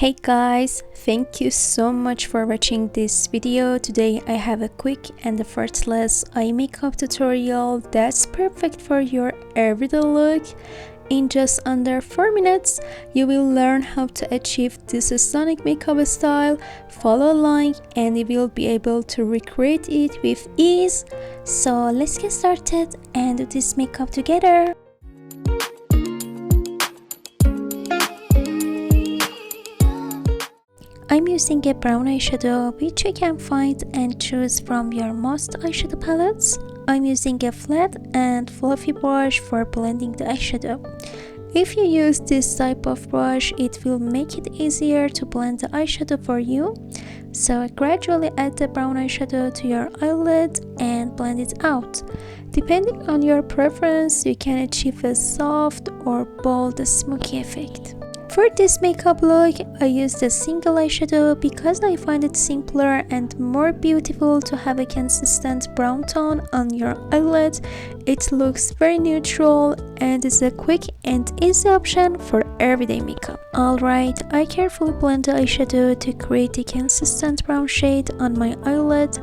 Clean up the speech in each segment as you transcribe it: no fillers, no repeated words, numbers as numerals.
Hey guys, thank you so much for watching this video. Today I have a quick and effortless eye makeup tutorial that's perfect for your everyday look. In just under 4 minutes, you will learn how to achieve this stunning makeup style, follow along, and you will be able to recreate it with ease. So let's get started and do this makeup together. I'm using a brown eyeshadow which you can find and choose from your most eyeshadow palettes. I'm using a flat and fluffy brush for blending the eyeshadow. If you use this type of brush, it will make it easier to blend the eyeshadow for you. So gradually add the brown eyeshadow to your eyelid and blend it out. Depending on your preference, you can achieve a soft or bold smoky effect. For this makeup look, I used a single eyeshadow because I find it simpler and more beautiful to have a consistent brown tone on your eyelid. It looks very neutral and is a quick and easy option for everyday makeup. Alright, I carefully blend the eyeshadow to create a consistent brown shade on my eyelid,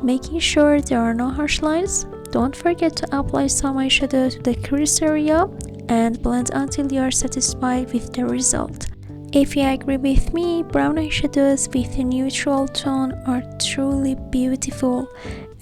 making sure there are no harsh lines. Don't forget to apply some eyeshadow to the crease area and blend until you are satisfied with the result. If you agree with me, brown eyeshadows with a neutral tone are truly beautiful,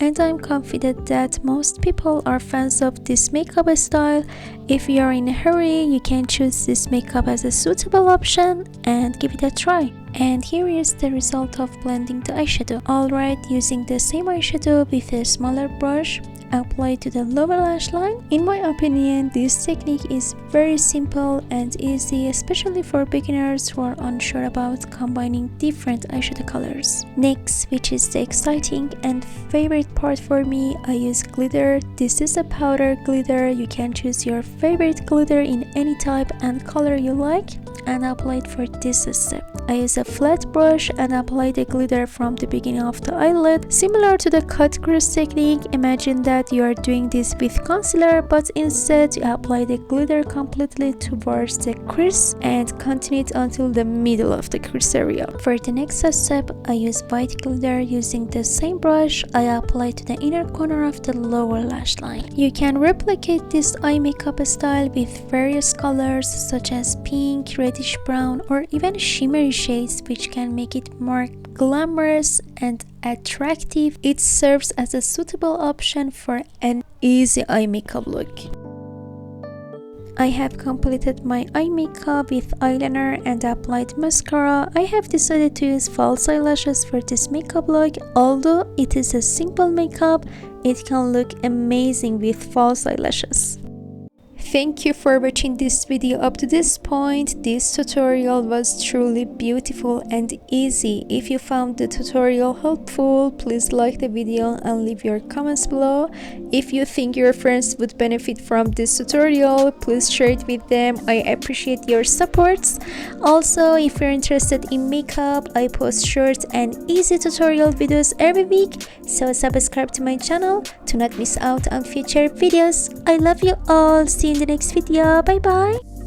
and I'm confident that most people are fans of this makeup style. If you are in a hurry, you can choose this makeup as a suitable option and give it a try. And here is the result of blending the eyeshadow. Alright, using the same eyeshadow with a smaller brush, apply to the lower lash line. In my opinion, this technique is very simple and easy, especially for beginners who are unsure about combining different eyeshadow colors. Next, which is the exciting and favorite part for me, I use glitter. This is a powder glitter. You can choose your favorite glitter in any type and color you like and apply it for this step. I use a flat brush and apply the glitter from the beginning of the eyelid. Similar to the cut crease technique, imagine that you are doing this with concealer, but instead you apply the glitter completely towards the crease and continue it until the middle of the crease area. For the next step, I use white glitter. Using the same brush, I apply to the inner corner of the lower lash line. You can replicate this eye makeup style with various colors such as pink, reddish brown, or even shimmery shades, which can make it more glamorous and attractive. It serves as a suitable option for an easy eye makeup look. I have completed my eye makeup with eyeliner and applied mascara. I have decided to use false eyelashes for this makeup look. Although it is a simple makeup, it can look amazing with false eyelashes. Thank you for watching this video up to this point. This tutorial was truly beautiful and easy. If you found the tutorial helpful, please like the video and leave your comments below. If you think your friends would benefit from this tutorial, please share it with them. I appreciate your supports. Also, if you're interested in makeup, I post short and easy tutorial videos every week, so subscribe to my channel to not miss out on future videos. I love you all. See you in the next video. Bye bye.